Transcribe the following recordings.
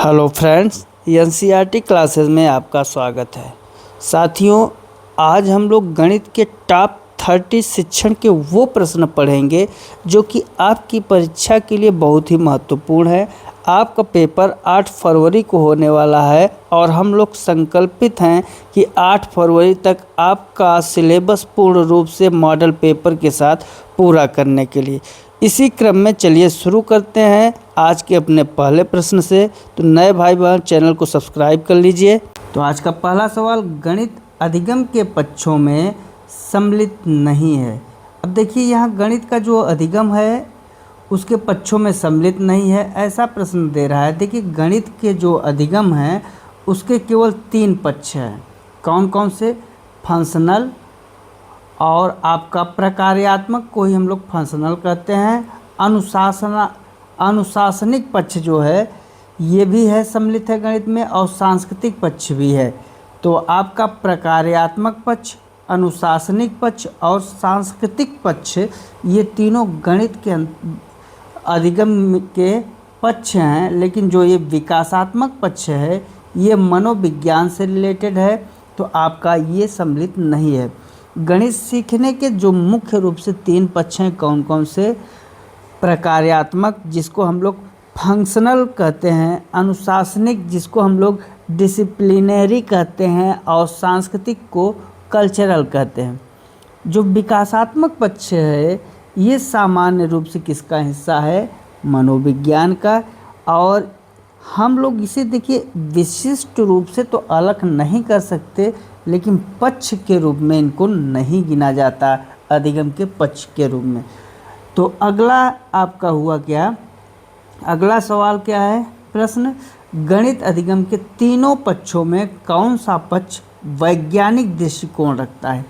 Hello friends, NCERT classes में आपका स्वागत है। साथियों, आज हम लोग गणित के टॉप 30 शिक्षण के वो प्रश्न पढ़ेंगे जो कि आपकी परीक्षा के लिए बहुत ही महत्वपूर्ण है। आपका पेपर 8 फरवरी को होने वाला है और हम लोग संकल्पित हैं कि 8 फरवरी तक आपका सिलेबस पूर्ण रूप से मॉडल पेपर के साथ पूरा करने के लिए। इसी क्रम में चलिए शुरू करते हैं आज के अपने पहले प्रश्न से। तो नए भाई बहन चैनल को सब्सक्राइब कर लीजिए। तो आज का पहला सवाल, गणित अधिगम के पक्षों में सम्मिलित नहीं है। अब देखिए, यहाँ गणित का जो अधिगम है उसके पक्षों में सम्मिलित नहीं है, ऐसा प्रश्न दे रहा है। देखिए, गणित के जो अधिगम हैं उसके केवल 3 पक्ष हैं। कौन कौन से? फंक्शनल, और आपका प्रकार्यात्मक को ही हम लोग फंक्शनल कहते हैं। अनुशासनिक पक्ष जो है ये भी है, सम्मिलित है गणित में, और सांस्कृतिक पक्ष भी है। तो आपका प्रकार्यात्मक पक्ष, अनुशासनिक पक्ष और सांस्कृतिक पक्ष, ये तीनों गणित के अधिगम के पक्ष हैं। लेकिन जो ये विकासात्मक पक्ष है ये मनोविज्ञान से रिलेटेड है, तो आपका ये सम्मिलित नहीं है। गणित सीखने के जो मुख्य रूप से 3 पक्ष हैं, कौन कौन से? प्रकार्यात्मक, जिसको हम लोग फंक्शनल कहते हैं, अनुशासनिक जिसको हम लोग डिसिप्लिनरी कहते हैं, और सांस्कृतिक को कल्चरल कहते हैं। जो विकासात्मक पक्ष है ये सामान्य रूप से किसका हिस्सा है? मनोविज्ञान का। और हम लोग इसे देखिए विशिष्ट रूप से तो अलग नहीं कर सकते, लेकिन पक्ष के रूप में इनको नहीं गिना जाता, अधिगम के पक्ष के रूप में। तो अगला आपका हुआ क्या? अगला सवाल क्या है? प्रश्न, गणित अधिगम के तीनों पक्षों में कौन सा पक्ष वैज्ञानिक दृष्टिकोण रखता है?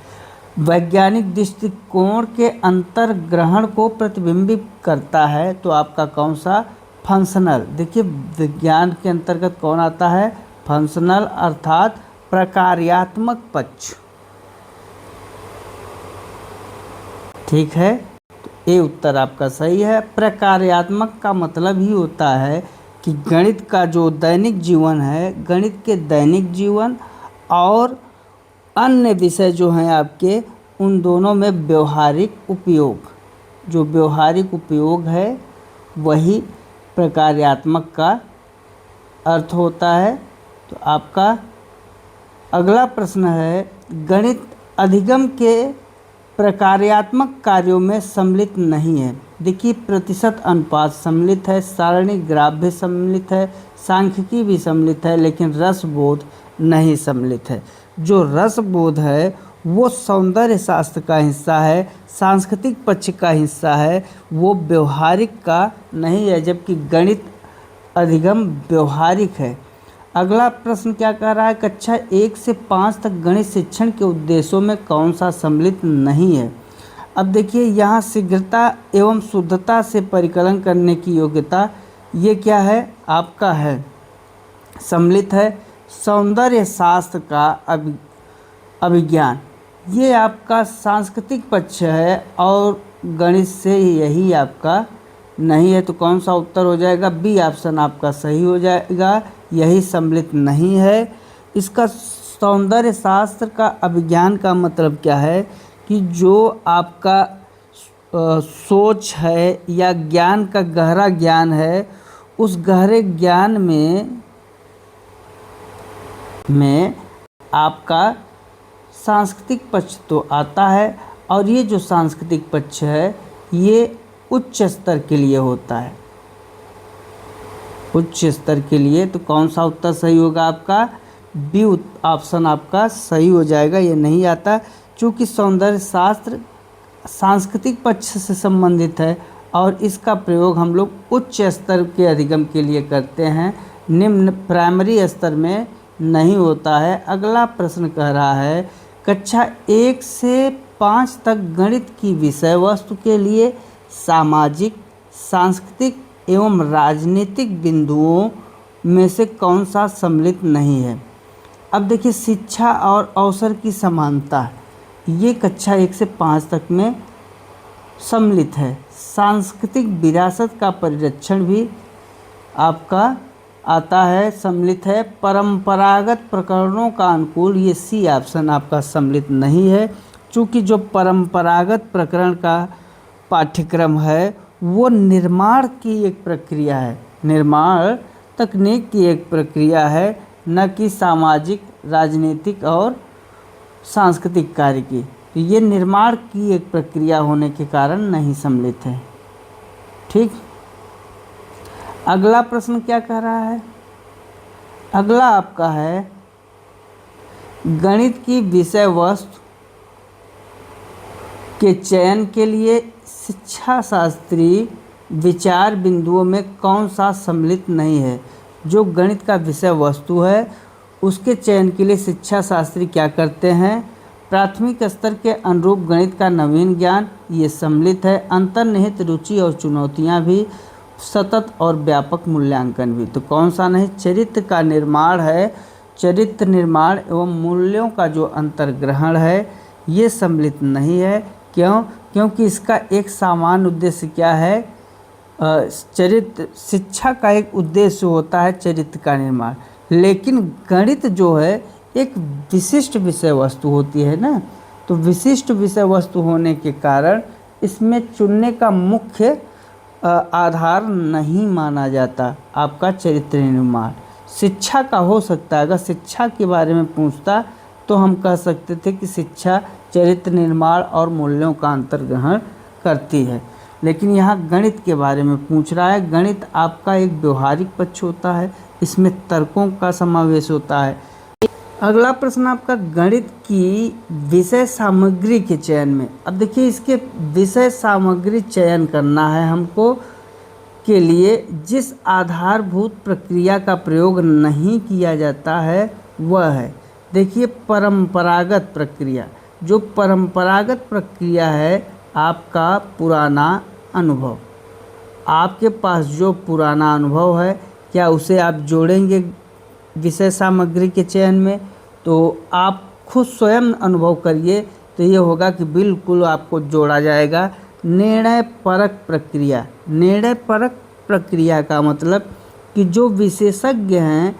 वैज्ञानिक दृष्टिकोण के अंतर्ग्रहण को प्रतिबिंबित करता है, तो आपका कौन सा? फंक्शनल। देखिए, विज्ञान के अंतर्गत कौन आता है? फंक्शनल, अर्थात प्रकार्यात्मक पक्ष। ठीक है, तो ये उत्तर आपका सही है। प्रकार्यात्मक का मतलब ही होता है कि गणित का जो दैनिक जीवन है, गणित के दैनिक जीवन और अन्य विषय जो हैं आपके, उन दोनों में व्यवहारिक उपयोग, जो व्यवहारिक उपयोग है वही प्रकार्यात्मक का अर्थ होता है। तो आपका अगला प्रश्न है, गणित अधिगम के प्रकार्यात्मक कार्यों में सम्मिलित नहीं है। देखिए, प्रतिशत अनुपात सम्मिलित है, सारणी ग्राफ भी सम्मिलित है, सांख्यिकी भी सम्मिलित है, लेकिन रसबोध नहीं सम्मिलित है। जो रसबोध है वो सौंदर्य शास्त्र का हिस्सा है, सांस्कृतिक पक्ष का हिस्सा है, वो व्यवहारिक का नहीं है, जबकि गणित अधिगम व्यवहारिक है। अगला प्रश्न क्या कह रहा है? कक्षा 1 से 5 तक गणित शिक्षण के उद्देश्यों में कौन सा सम्मिलित नहीं है? अब देखिए, यहाँ शीघ्रता एवं शुद्धता से परिकलन करने की योग्यता, ये क्या है? आपका है, सम्मिलित है। सौंदर्य शास्त्र का अभिज्ञान, ये आपका सांस्कृतिक पक्ष है, और गणित से यही आपका नहीं है। तो कौन सा उत्तर हो जाएगा? बी ऑप्शन आपका सही हो जाएगा, यही सम्मिलित नहीं है। इसका सौंदर्य शास्त्र का अभिज्ञान का मतलब क्या है कि जो आपका सोच है या ज्ञान का गहरा ज्ञान है, उस गहरे ज्ञान में आपका सांस्कृतिक पक्ष तो आता है, और ये जो सांस्कृतिक पक्ष है ये उच्च स्तर के लिए होता है, उच्च स्तर के लिए। तो कौन सा उत्तर सही होगा आपका? बी ऑप्शन आपका सही हो जाएगा, ये नहीं आता। चूँकि सौंदर्य शास्त्र सांस्कृतिक पक्ष से संबंधित है और इसका प्रयोग हम लोग उच्च स्तर के अधिगम के लिए करते हैं, निम्न प्राइमरी स्तर में नहीं होता है। अगला प्रश्न कह रहा है, कक्षा 1 से 5 तक गणित की विषय वस्तु के लिए सामाजिक, सांस्कृतिक एवं राजनीतिक बिंदुओं में से कौन सा सम्मिलित नहीं है? अब देखिए, शिक्षा और अवसर की समानता, ये कक्षा 1 से 5 तक में सम्मिलित है। सांस्कृतिक विरासत का परिरक्षण भी आपका आता है, सम्मिलित है। परंपरागत प्रकरणों का अनुकूल, ये सी ऑप्शन आपका सम्मिलित नहीं है, चूँकि जो परंपरागत प्रकरण का पाठ्यक्रम है वो निर्माण की एक प्रक्रिया है, निर्माण तकनीक की एक प्रक्रिया है, न कि सामाजिक, राजनीतिक और सांस्कृतिक कार्य की। तो ये निर्माण की एक प्रक्रिया होने के कारण नहीं सम्मिलित है। ठीक, अगला प्रश्न क्या कह रहा है? अगला आपका है गणित की विषय वस्तु के चयन के लिए शिक्षा शास्त्री विचार बिंदुओं में कौन सा सम्मिलित नहीं है? जो गणित का विषय वस्तु है उसके चयन के लिए शिक्षा शास्त्री क्या करते हैं? प्राथमिक स्तर के अनुरूप गणित का नवीन ज्ञान, ये सम्मिलित है। अंतर्निहित रुचि और चुनौतियां भी, सतत और व्यापक मूल्यांकन भी। तो कौन सा नहीं? चरित्र का निर्माण है, चरित्र निर्माण एवं मूल्यों का जो अंतर्ग्रहण है ये सम्मिलित नहीं है। क्यों? क्योंकि इसका एक सामान्य उद्देश्य क्या है? चरित्र, शिक्षा का एक उद्देश्य होता है चरित्र का निर्माण, लेकिन गणित जो है एक विशिष्ट विषय वस्तु होती है ना, तो विशिष्ट विषय वस्तु होने के कारण इसमें चुनने का मुख्य आधार नहीं माना जाता आपका चरित्र निर्माण। शिक्षा का हो सकता है, अगर शिक्षा के बारे में पूछता तो हम कह सकते थे कि शिक्षा चरित्र निर्माण और मूल्यों का अंतर्ग्रहण करती है, लेकिन यहाँ गणित के बारे में पूछ रहा है। गणित आपका एक व्यवहारिक पक्ष होता है, इसमें तर्कों का समावेश होता है। अगला प्रश्न आपका गणित की विषय सामग्री के चयन में। अब देखिए, इसके विषय सामग्री चयन करना है हमको, के लिए जिस आधारभूत प्रक्रिया का प्रयोग नहीं किया जाता है वह है, देखिए, परंपरागत प्रक्रिया। जो परंपरागत प्रक्रिया है आपका पुराना अनुभव, आपके पास जो पुराना अनुभव है क्या उसे आप जोड़ेंगे विषय सामग्री के चयन में? तो आप खुद स्वयं अनुभव करिए तो ये होगा कि बिल्कुल आपको जोड़ा जाएगा। निर्णय परक प्रक्रिया, निर्णय परक प्रक्रिया का मतलब कि जो विशेषज्ञ हैं,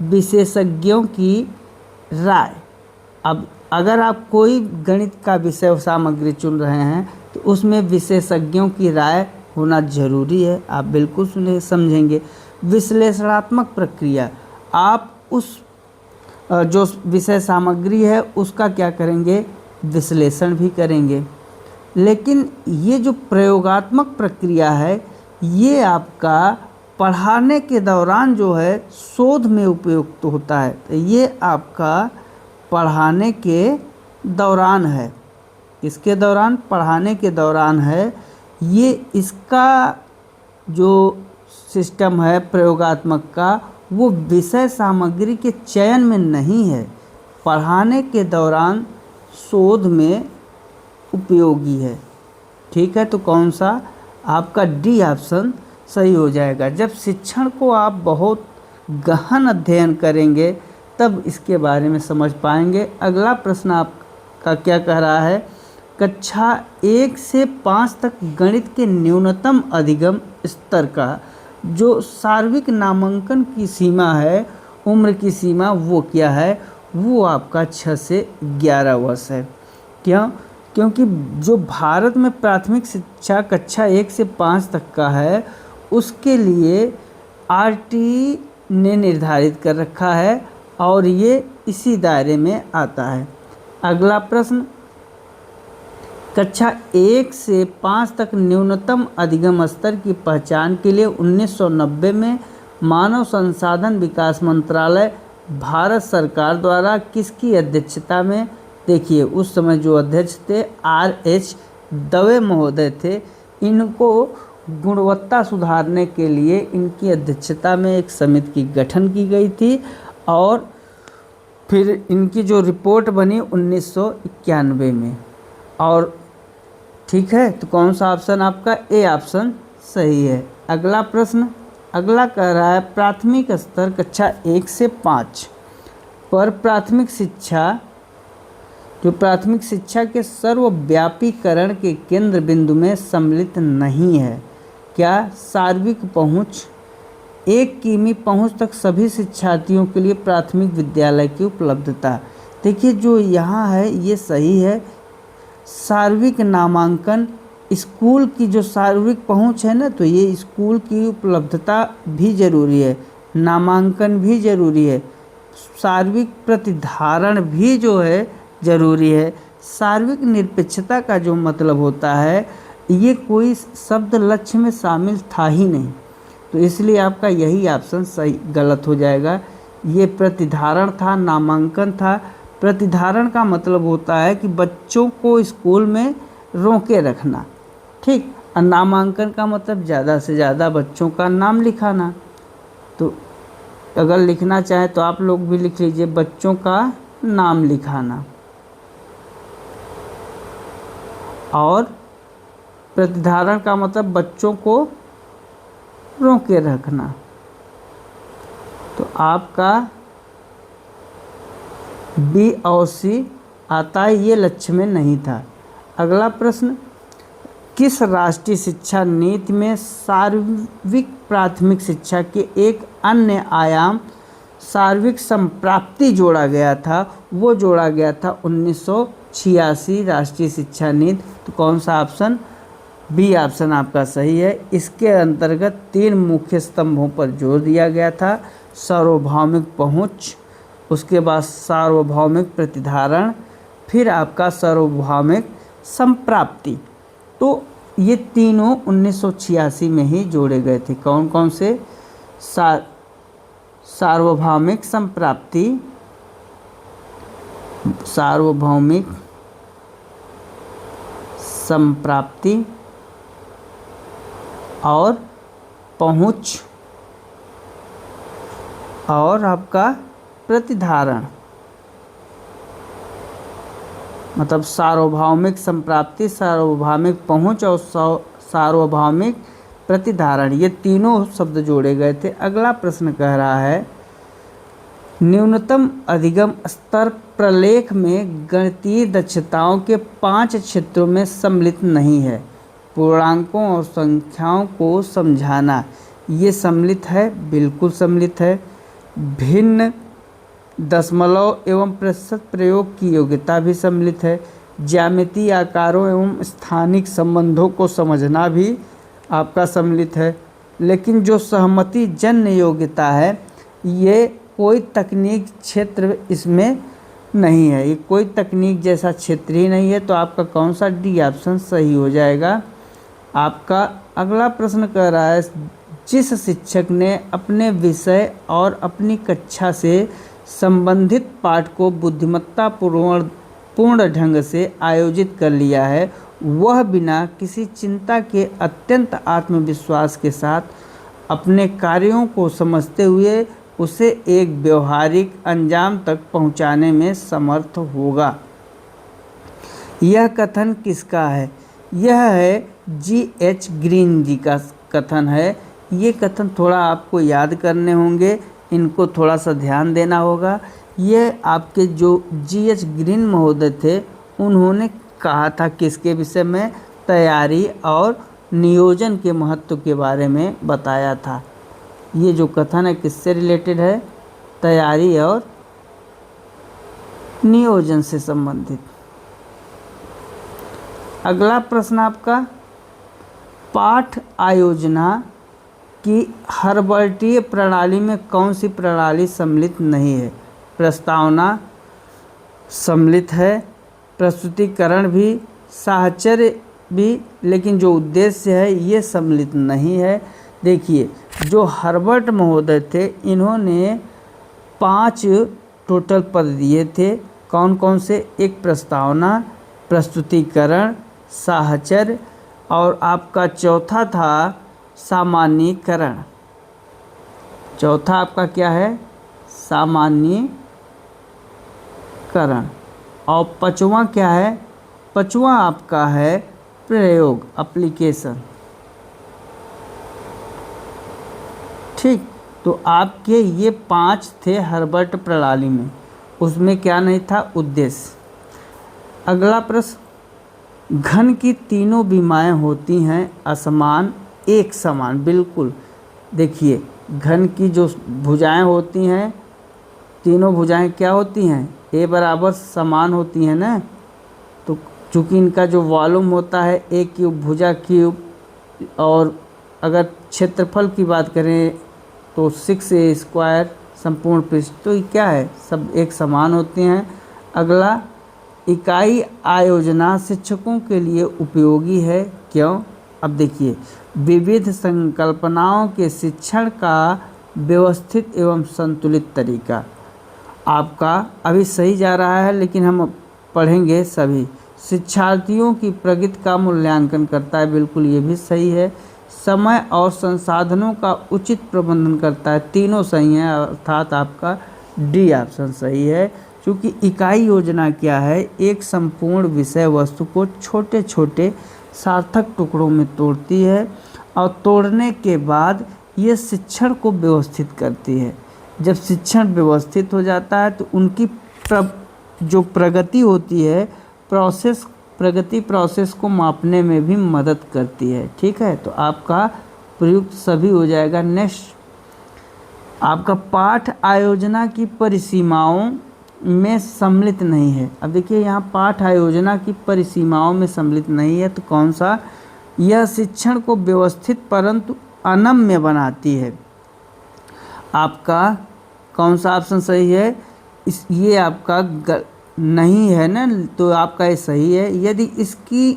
विशेषज्ञों की राय। अब अगर आप कोई गणित का विषय सामग्री चुन रहे हैं तो उसमें विशेषज्ञों की राय होना जरूरी है, आप बिल्कुल समझेंगे। विश्लेषणात्मक प्रक्रिया, आप उस जो विषय सामग्री है उसका क्या करेंगे? विश्लेषण भी करेंगे। लेकिन ये जो प्रयोगात्मक प्रक्रिया है ये आपका पढ़ाने के दौरान जो है शोध में उपयुक्त होता है, तो ये आपका पढ़ाने के दौरान है। इसके दौरान, पढ़ाने के दौरान है। ये इसका जो सिस्टम है प्रयोगात्मक का वो विषय सामग्री के चयन में नहीं है, पढ़ाने के दौरान शोध में उपयोगी है। ठीक है, तो कौन सा? आपका डी ऑप्शन सही हो जाएगा। जब शिक्षण को आप बहुत गहन अध्ययन करेंगे तब इसके बारे में समझ पाएंगे। अगला प्रश्न आपका क्या कह रहा है? कक्षा 1 से 5 तक गणित के न्यूनतम अधिगम स्तर का जो सार्वत्रिक नामांकन की सीमा है, उम्र की सीमा, वो क्या है? वो आपका 6 से 11 वर्ष है। क्यों? क्योंकि जो भारत में प्राथमिक शिक्षा कक्षा 1 से 5 तक का है उसके लिए आरटीई ने निर्धारित कर रखा है और ये इसी दायरे में आता है। अगला प्रश्न, कक्षा 1 से 5 तक न्यूनतम अधिगम स्तर की पहचान के लिए 1990 में मानव संसाधन विकास मंत्रालय भारत सरकार द्वारा किसकी अध्यक्षता में? देखिए, उस समय जो अध्यक्ष थे R.H. दवे महोदय थे। इनको गुणवत्ता सुधारने के लिए इनकी अध्यक्षता में एक समिति की गठन की गई थी और फिर इनकी जो रिपोर्ट बनी 1991 में। और ठीक है, तो कौन सा ऑप्शन आपका? ए ऑप्शन सही है। अगला प्रश्न, अगला कह रहा है प्राथमिक स्तर कक्षा 1 से 5 पर प्राथमिक शिक्षा, जो प्राथमिक शिक्षा के सर्वव्यापीकरण के केंद्र बिंदु में सम्मिलित नहीं है। क्या? सार्वत्रिक पहुंच, 1 किमी पहुंच तक सभी शिक्षार्थियों के लिए प्राथमिक विद्यालय की उपलब्धता। देखिए जो यहाँ है ये सही है। सार्वत्रिक नामांकन, स्कूल की जो सार्वत्रिक पहुंच है ना, तो ये स्कूल की उपलब्धता भी ज़रूरी है, नामांकन भी ज़रूरी है, सार्वत्रिक प्रतिधारण भी जो है ज़रूरी है। सार्वत्रिक निरपेक्षता का जो मतलब होता है, ये कोई शब्द लक्ष्य में शामिल था ही नहीं, तो इसलिए आपका यही ऑप्शन सही गलत हो जाएगा। ये प्रतिधारण था, नामांकन था। प्रतिधारण का मतलब होता है कि बच्चों को स्कूल में रोके रखना, ठीक। और नामांकन का मतलब ज़्यादा से ज़्यादा बच्चों का नाम लिखाना। तो अगर लिखना चाहे तो आप लोग भी लिख लीजिए, बच्चों का नाम लिखाना। और प्रतिधारण का मतलब बच्चों को रोके रखना। तो आपका बी और सी आता है, ये लक्ष्य में नहीं था। अगला प्रश्न, किस राष्ट्रीय शिक्षा नीति में सार्वत्रिक प्राथमिक शिक्षा के एक अन्य आयाम सार्वत्रिक संप्राप्ति जोड़ा गया था? वो जोड़ा गया था 1986 राष्ट्रीय शिक्षा नीति। तो कौन सा ऑप्शन? बी ऑप्शन आपका सही है। इसके अंतर्गत 3 मुख्य स्तंभों पर जोर दिया गया था, सार्वभौमिक पहुंच, उसके बाद सार्वभौमिक प्रतिधारण, फिर आपका सार्वभौमिक संप्राप्ति। तो ये तीनों 1986 में ही जोड़े गए थे। कौन कौन से? सार्वभौमिक संप्राप्ति, सार्वभौमिक संप्राप्ति और पहुंच और आपका प्रतिधारण। मतलब सार्वभौमिक संप्राप्ति, सार्वभौमिक पहुंच और सार्वभौमिक प्रतिधारण, ये तीनों शब्द जोड़े गए थे। अगला प्रश्न कह रहा है, न्यूनतम अधिगम स्तर प्रलेख में गणितीय दक्षताओं के 5 क्षेत्रों में सम्मिलित नहीं है। पूर्णांकों और संख्याओं को समझाना, ये सम्मिलित है, बिल्कुल सम्मिलित है। भिन्न दशमलव एवं प्रतिशत प्रयोग की योग्यता भी सम्मिलित है। ज्यामितीय आकारों एवं स्थानिक संबंधों को समझना भी आपका सम्मिलित है। लेकिन जो सहमति जन्य योग्यता है, ये कोई तकनीक क्षेत्र इसमें नहीं है, ये कोई तकनीक जैसा क्षेत्र ही नहीं है। तो आपका कौन सा? डी ऑप्शन सही हो जाएगा। आपका अगला प्रश्न कह रहा है, जिस शिक्षक ने अपने विषय और अपनी कक्षा से संबंधित पाठ को बुद्धिमत्तापूर्ण ढंग से आयोजित कर लिया है, वह बिना किसी चिंता के अत्यंत आत्मविश्वास के साथ अपने कार्यों को समझते हुए उसे एक व्यवहारिक अंजाम तक पहुंचाने में समर्थ होगा। यह कथन किसका है? यह है G.H. ग्रीन जी का कथन है। ये कथन थोड़ा आपको याद करने होंगे, इनको थोड़ा सा ध्यान देना होगा। ये आपके जो G.H. ग्रीन महोदय थे, उन्होंने कहा था किसके विषय में? तैयारी और नियोजन के महत्व के बारे में बताया था। ये जो कथन है किससे रिलेटेड है? तैयारी और नियोजन से संबंधित। अगला प्रश्न आपका, पाठ आयोजना की हर्बर्टीय प्रणाली में कौन सी प्रणाली सम्मिलित नहीं है? प्रस्तावना सम्मिलित है, प्रस्तुतिकरण भी, साहचर्य भी, लेकिन जो उद्देश्य है ये सम्मिलित नहीं है। देखिए जो हर्बर्ट महोदय थे, इन्होंने 5 टोटल पद दिए थे। कौन कौन से? एक प्रस्तावना, प्रस्तुतिकरण, साहचर्य और आपका चौथा था सामान्यीकरण। चौथा आपका क्या है? सामान्यीकरण। और 5वां क्या है? 5वां आपका है प्रयोग, एप्लीकेशन। ठीक, तो आपके ये 5 थे हर्बर्ट प्रणाली में, उसमें क्या नहीं था? उद्देश्य। अगला प्रश्न, घन की तीनों विमाएँ होती हैं असमान एक समान। बिल्कुल, देखिए घन की जो भुजाएं होती हैं, तीनों भुजाएं क्या होती हैं, ए बराबर समान होती हैं ना। तो चूँकि इनका जो वॉल्यूम होता है ए क्यूब भुजा क्यूब, और अगर क्षेत्रफल की बात करें तो 6a² संपूर्ण पृष्ठ, तो ये क्या है, सब एक समान होते हैं। अगला, इकाई आयोजना शिक्षकों के लिए उपयोगी है, क्यों? अब देखिए, विविध संकल्पनाओं के शिक्षण का व्यवस्थित एवं संतुलित तरीका। आपका अभी सही जा रहा है, लेकिन हम पढ़ेंगे सभी। शिक्षार्थियों की प्रगति का मूल्यांकन करता है, बिल्कुल ये भी सही है। समय और संसाधनों का उचित प्रबंधन करता है, तीनों सही हैं, अर्थात आपका डी ऑप्शन सही है। क्योंकि इकाई योजना क्या है, एक संपूर्ण विषय वस्तु को छोटे छोटे सार्थक टुकड़ों में तोड़ती है और तोड़ने के बाद ये शिक्षण को व्यवस्थित करती है। जब शिक्षण व्यवस्थित हो जाता है तो उनकी जो प्रगति होती है, प्रगति प्रोसेस को मापने में भी मदद करती है। ठीक है, तो आपका प्रयुक्त सभी हो जाएगा। नेक्स्ट, आपका पाठ आयोजना की परिसीमाओं में सम्मिलित नहीं है। अब देखिए यहाँ पाठ आयोजना की परिसीमाओं में सम्मिलित नहीं है, तो कौन सा? यह शिक्षण को व्यवस्थित परंतु अनम्य बनाती है। आपका कौन सा ऑप्शन सही है? ये आपका नहीं है ना, तो आपका ये सही है। यदि इसकी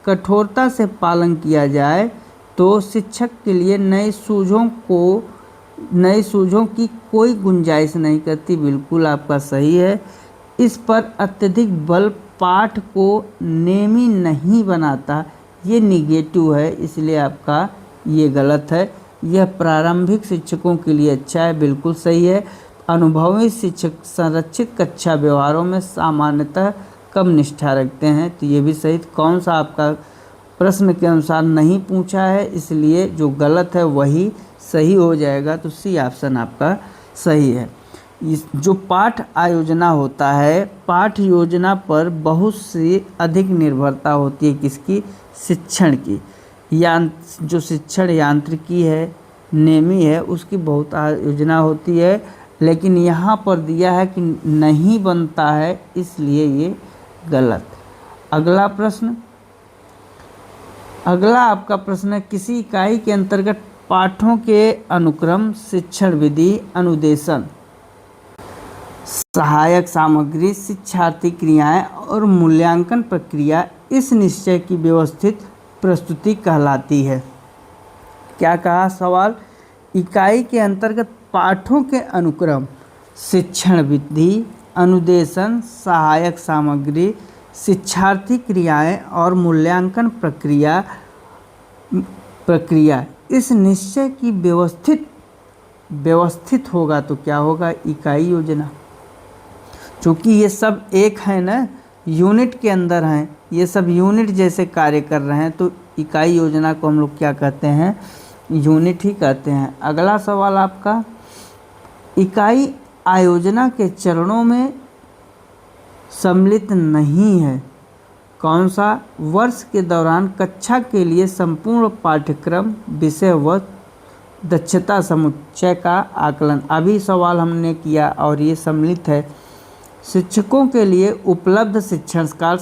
कठोरता से पालन किया जाए तो शिक्षक के लिए नई सूझों की कोई गुंजाइश नहीं करती, बिल्कुल आपका सही है। इस पर अत्यधिक बल पाठ को नेमी नहीं बनाता, ये निगेटिव है, इसलिए आपका ये गलत है। यह प्रारंभिक शिक्षकों के लिए अच्छा है, बिल्कुल सही है। अनुभवी शिक्षक संरचित कक्षा व्यवहारों में सामान्यतः कम निष्ठा रखते हैं, तो ये भी सही। कौन सा आपका प्रश्न के अनुसार नहीं पूछा है, इसलिए जो गलत है वही सही हो जाएगा, तो सी ऑप्शन आपका सही है। जो पाठ आयोजना होता है, पाठ योजना पर बहुत सी अधिक निर्भरता होती है, किसकी? शिक्षण की। जो शिक्षण यांत्रिकी है, नेमी है, उसकी बहुत आयोजना होती है, लेकिन यहाँ पर दिया है कि नहीं बनता है, इसलिए ये गलत। अगला प्रश्न, अगला आपका प्रश्न है, किसी इकाई के अंतर्गत पाठों के अनुक्रम, शिक्षण विधि, अनुदेशन, सहायक सामग्री, शिक्षार्थी क्रियाएं और मूल्यांकन प्रक्रिया इस निश्चय की व्यवस्थित प्रस्तुति कहलाती है। क्या कहा सवाल? इकाई के अंतर्गत पाठों के अनुक्रम, शिक्षण विधि, अनुदेशन, सहायक सामग्री, शिक्षार्थी क्रियाएं और मूल्यांकन प्रक्रिया इस निश्चय की व्यवस्थित होगा, तो क्या होगा? इकाई योजना। चूँकि ये सब एक है ना, यूनिट के अंदर हैं, ये सब यूनिट जैसे कार्य कर रहे हैं, तो इकाई योजना को हम लोग क्या कहते हैं? यूनिट ही कहते हैं। अगला सवाल आपका, इकाई आयोजना के चरणों में सम्मिलित नहीं है, कौन सा? वर्ष के दौरान कक्षा के लिए संपूर्ण पाठ्यक्रम, विषय व दक्षता समुच्चय का आकलन। अभी सवाल हमने किया और ये सम्मिलित है। शिक्षकों के लिए उपलब्ध शिक्षण का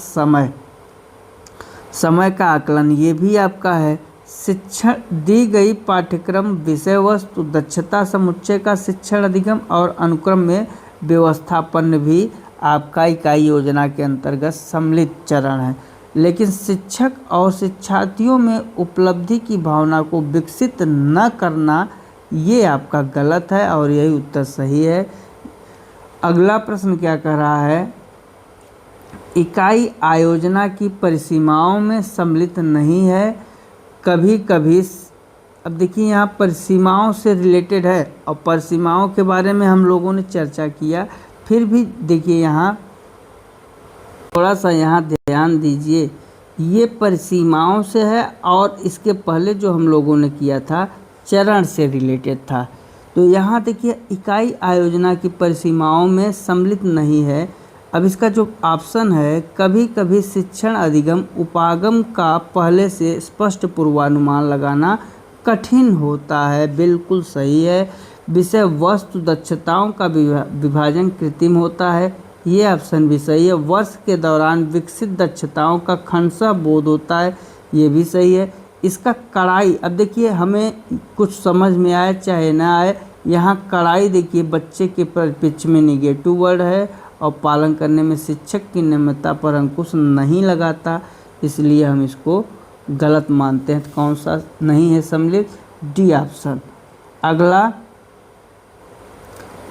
समय का आकलन, ये भी आपका है। शिक्षण दी गई पाठ्यक्रम, विषय वस्तु, दक्षता समुच्चय का शिक्षण अधिगम और अनुक्रम में व्यवस्थापन भी आपका इकाई योजना के अंतर्गत सम्मिलित चरण है। लेकिन शिक्षक और शिक्षार्थियों में उपलब्धि की भावना को विकसित न करना, ये आपका गलत है और यही उत्तर सही है। अगला प्रश्न क्या कह रहा है? इकाई आयोजना की परिसीमाओं में सम्मिलित नहीं है, कभी कभी। अब देखिए यहाँ परिसीमाओं से रिलेटेड है और परिसीमाओं के बारे में हम लोगों ने चर्चा किया, फिर भी देखिए यहाँ थोड़ा सा यहाँ ध्यान दीजिए, ये परिसीमाओं से है और इसके पहले जो हम लोगों ने किया था चरण से रिलेटेड था। तो यहाँ देखिए इकाई आयोजना की परिसीमाओं में सम्मिलित नहीं है। अब इसका जो ऑप्शन है, कभी कभी शिक्षण अधिगम उपागम का पहले से स्पष्ट पूर्वानुमान लगाना कठिन होता है, बिल्कुल सही है। विषय वस्तु दक्षताओं का विभाजन कृत्रिम होता है, ये ऑप्शन भी सही है। वर्ष के दौरान विकसित दक्षताओं का खंडशः बोध होता है, ये भी सही है। इसका कड़ाई, अब देखिए हमें कुछ समझ में आए चाहे ना आए, यहाँ कड़ाई देखिए बच्चे के पिच में निगेटिव वर्ड है और पालन करने में शिक्षक की नियमितता पर अंकुश नहीं लगाता, इसलिए हम इसको गलत मानते हैं। तो कौन सा नहीं है सम्मिलित? D option. अगला,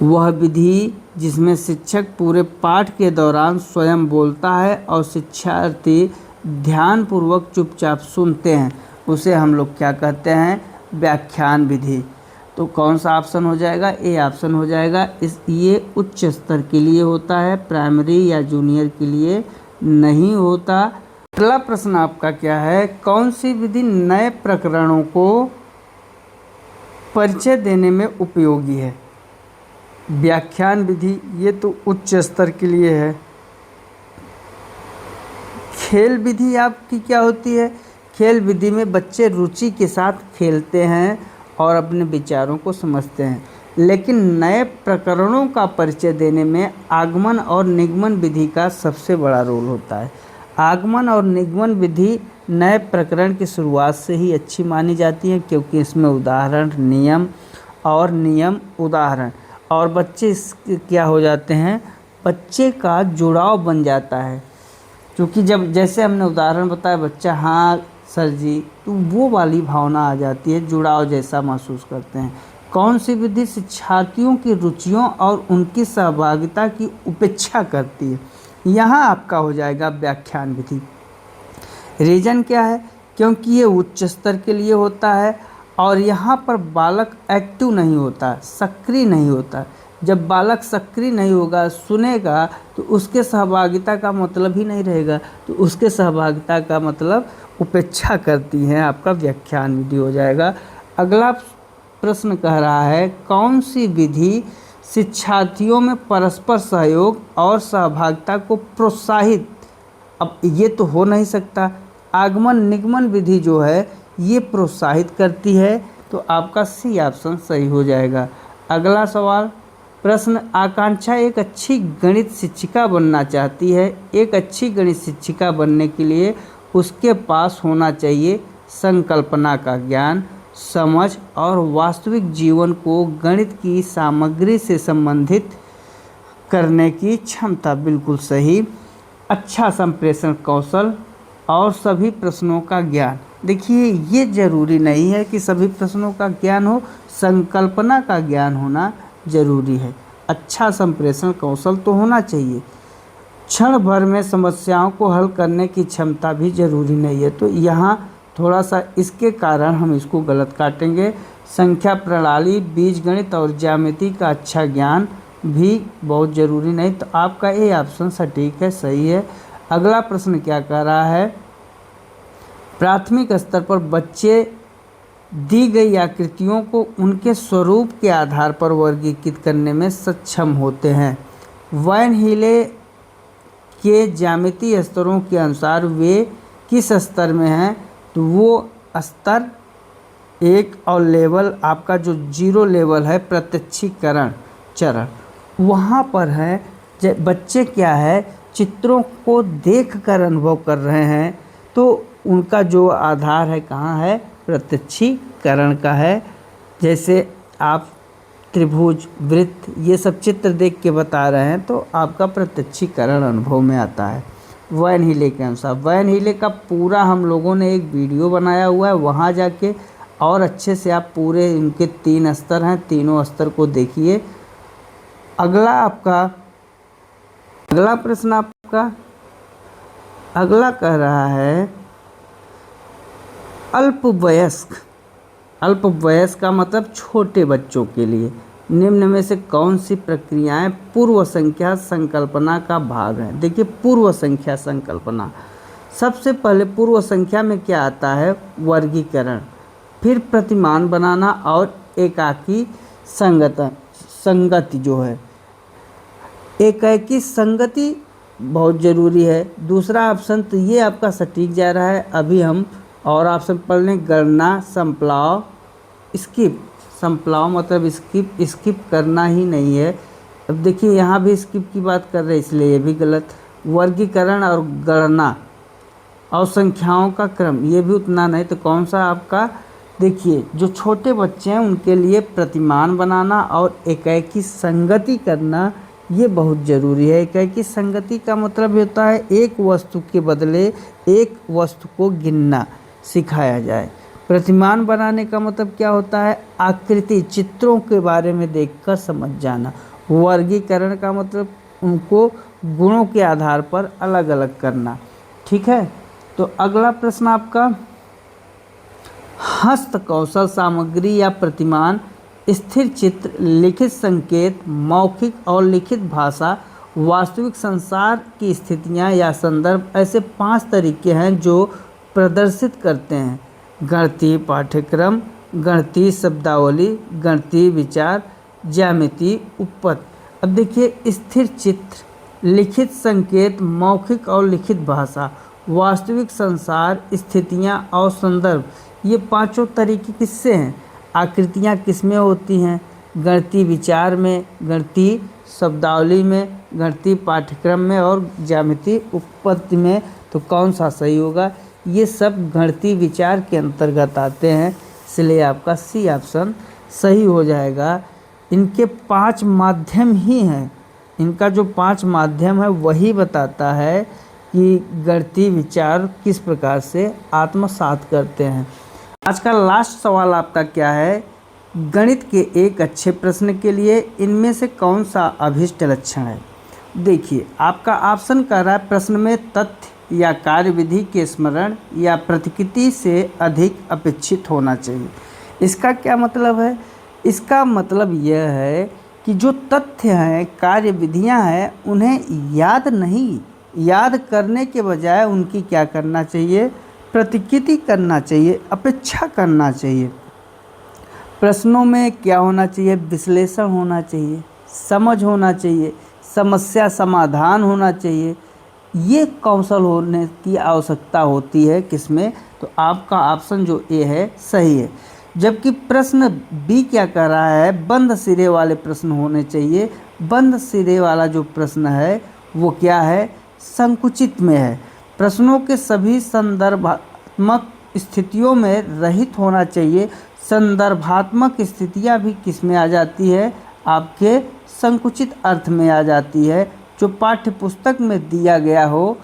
वह विधि जिसमें शिक्षक पूरे पाठ के दौरान स्वयं बोलता है और शिक्षार्थी ध्यानपूर्वक चुपचाप सुनते हैं, उसे हम लोग क्या कहते हैं? व्याख्यान विधि। तो कौन सा ऑप्शन हो जाएगा? ए ऑप्शन हो जाएगा। ये उच्च स्तर के लिए होता है, प्राइमरी या जूनियर के लिए नहीं होता। अगला प्रश्न आपका क्या है? कौन सी विधि नए प्रकरणों को परिचय देने में उपयोगी है? व्याख्यान विधि, ये तो उच्च स्तर के लिए है। खेल विधि आपकी क्या होती है? खेल विधि में बच्चे रुचि के साथ खेलते हैं और अपने विचारों को समझते हैं, लेकिन नए प्रकरणों का परिचय देने में आगमन और निगमन विधि का सबसे बड़ा रोल होता है। आगमन और निगमन विधि नए प्रकरण की शुरुआत से ही अच्छी मानी जाती है, क्योंकि इसमें उदाहरण, नियम उदाहरण और बच्चे क्या हो जाते हैं? बच्चे का जुड़ाव बन जाता है, क्योंकि जब जैसे हमने उदाहरण बताया, बच्चा हाँ सर जी, तो वो वाली भावना आ जाती है, जुड़ाव जैसा महसूस करते हैं। कौन सी विधि शिक्षार्थियों की रुचियों और उनकी सहभागिता की उपेक्षा करती है? यहाँ आपका हो जाएगा व्याख्यान विधि। रीजन क्या है? क्योंकि ये उच्च स्तर के लिए होता है और यहाँ पर बालक एक्टिव नहीं होता, सक्रिय नहीं होता। जब बालक सक्रिय नहीं होगा, सुनेगा, तो उसके सहभागिता का मतलब ही नहीं रहेगा, तो उसके सहभागिता का मतलब उपेक्षा करती हैं, आपका व्याख्यान विधि हो जाएगा। अगला प्रश्न कह रहा है, कौन सी विधि शिक्षार्थियों में परस्पर सहयोग और सहभागिता को प्रोत्साहित, अब ये तो हो नहीं सकता, आगमन निगमन विधि जो है ये प्रोत्साहित करती है, तो आपका सी ऑप्शन सही हो जाएगा। अगला सवाल, प्रश्न, आकांक्षा एक अच्छी गणित शिक्षिका बनना चाहती है। एक अच्छी गणित शिक्षिका बनने के लिए उसके पास होना चाहिए संकल्पना का ज्ञान, समझ और वास्तविक जीवन को गणित की सामग्री से संबंधित करने की क्षमता, बिल्कुल सही। अच्छा संप्रेषण कौशल और सभी प्रश्नों का ज्ञान। देखिए ये जरूरी नहीं है कि सभी प्रश्नों का ज्ञान हो, संकल्पना का ज्ञान होना जरूरी है। अच्छा संप्रेषण कौशल तो होना चाहिए। क्षण भर में समस्याओं को हल करने की क्षमता भी जरूरी नहीं है, तो यहाँ थोड़ा सा इसके कारण हम इसको गलत काटेंगे। संख्या प्रणाली, बीजगणित और ज्यामिति का अच्छा ज्ञान भी बहुत ज़रूरी नहीं, तो आपका ये ऑप्शन सटीक है, सही है। अगला प्रश्न क्या कह रहा है, प्राथमिक स्तर पर बच्चे दी गई आकृतियों को उनके स्वरूप के आधार पर वर्गीकृत करने में सक्षम होते हैं। वैन हीले के ज्यामितीय स्तरों के अनुसार वे किस स्तर में हैं? तो वो स्तर 1 और लेवल आपका जो 0 लेवल है, प्रत्यक्षीकरण चरण, वहाँ पर है। बच्चे क्या है, चित्रों को देखकर अनुभव कर रहे हैं, तो उनका जो आधार है कहाँ है? प्रत्यक्षीकरण का है। जैसे आप त्रिभुज, वृत्त, ये सब चित्र देख के बता रहे हैं, तो आपका प्रत्यक्षीकरण अनुभव में आता है। वैन हीले के अनुसार, वैन हीले का पूरा हम लोगों ने एक वीडियो बनाया हुआ है, वहाँ जाके और अच्छे से आप पूरे इनके 3 स्तर हैं, तीनों स्तर को देखिए। अगला प्रश्न आपका अगला कह रहा है, अल्पवयस्क का मतलब छोटे बच्चों के लिए निम्न में से कौन सी प्रक्रियाएं पूर्व संख्या संकल्पना का भाग हैं? देखिए पूर्व संख्या संकल्पना, सबसे पहले पूर्व संख्या में क्या आता है? वर्गीकरण, फिर प्रतिमान बनाना और एकाकी संगति जो है, एकाकी संगति बहुत ज़रूरी है। दूसरा ऑप्शन तो ये आपका सटीक जा रहा है। अभी हम और ऑप्शन पढ़ लें, गणना, संप्लाव स्किप, संपलाव मतलब स्किप, स्किप करना ही नहीं है। अब देखिए यहाँ भी स्किप की बात कर रहे हैं, इसलिए ये भी गलत। वर्गीकरण और गणना और संख्याओं का क्रम, ये भी उतना नहीं, तो कौन सा आपका, देखिए जो छोटे बच्चे हैं उनके लिए प्रतिमान बनाना और एकाकी संगति करना ये बहुत ज़रूरी है। एकाकी संगति का मतलब होता है एक वस्तु के बदले एक वस्तु को गिनना सिखाया जाए। प्रतिमान बनाने का मतलब क्या होता है, आकृति, चित्रों के बारे में देखकर समझ जाना। वर्गीकरण का मतलब उनको गुणों के आधार पर अलग अलग करना। ठीक है, तो अगला प्रश्न आपका, हस्त कौशल सामग्री या प्रतिमान, स्थिर चित्र, लिखित संकेत, मौखिक और लिखित भाषा, वास्तविक संसार की स्थितियां या संदर्भ, ऐसे 5 तरीके हैं जो प्रदर्शित करते हैं गणितीय पाठ्यक्रम, गणितीय शब्दावली, गणितीय विचार, ज्यामितीय उपपद। अब देखिए स्थिर चित्र, लिखित संकेत, मौखिक और लिखित भाषा, वास्तविक संसार, स्थितियां और संदर्भ, ये 5 तरीके किससे हैं, आकृतियाँ किसमें होती हैं, गणितीय विचार में, गणितीय शब्दावली में, गणितीय पाठ्यक्रम में और ज्यामितीय उपपत्ति में। तो कौन सा सही होगा, ये सब गणितीय विचार के अंतर्गत आते हैं, इसलिए आपका सी ऑप्शन सही हो जाएगा। इनके 5 माध्यम ही हैं, इनका जो 5 माध्यम है वही बताता है कि गणितीय विचार किस प्रकार से आत्मसात करते हैं। आज का लास्ट सवाल आपका क्या है, गणित के एक अच्छे प्रश्न के लिए इनमें से कौन सा अभिष्ट लक्षण है। देखिए आपका ऑप्शन कह रहा है प्रश्न में तथ्य या कार्यविधि के स्मरण या प्रतिकृति से अधिक अपेक्षित होना चाहिए। इसका क्या मतलब है, इसका मतलब यह है कि जो तथ्य हैं, कार्यविधियां हैं, उन्हें याद करने के बजाय उनकी क्या करना चाहिए, प्रतिकृति करना चाहिए, अपेक्षा करना चाहिए। प्रश्नों में क्या होना चाहिए, विश्लेषण होना चाहिए, समझ होना चाहिए, समस्या समाधान होना चाहिए। ये कौशल होने की आवश्यकता होती है किसमें, तो आपका ऑप्शन जो ए है सही है। जबकि प्रश्न बी क्या कह रहा है, बंद सिरे वाले प्रश्न होने चाहिए। बंद सिरे वाला जो प्रश्न है वो क्या है, संकुचित में है। प्रश्नों के सभी संदर्भात्मक स्थितियों में रहित होना चाहिए। संदर्भात्मक स्थितियां भी किस में आ जाती है, आपके संकुचित अर्थ में आ जाती है। जो पाठ्य पुस्तक में दिया गया हो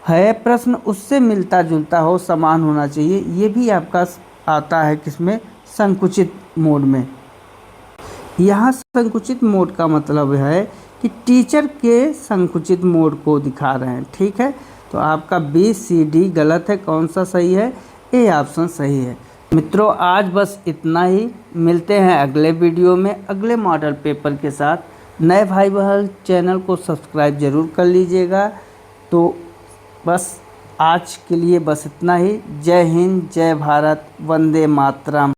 है प्रश्न, उससे मिलता जुलता हो, समान होना चाहिए। ये भी आपका आता है किसमें, संकुचित मोड में। यहाँ संकुचित मोड का मतलब है कि टीचर के संकुचित मोड को दिखा रहे हैं। ठीक है, तो आपका बी सी डी गलत है, कौन सा सही है, ए ऑप्शन सही है। मित्रों आज बस इतना ही, मिलते हैं अगले वीडियो में अगले मॉडल पेपर के साथ। नए भाई बहन चैनल को सब्सक्राइब जरूर कर लीजिएगा। तो बस आज के लिए बस इतना ही। जय हिंद, जय भारत, वंदे मातरम।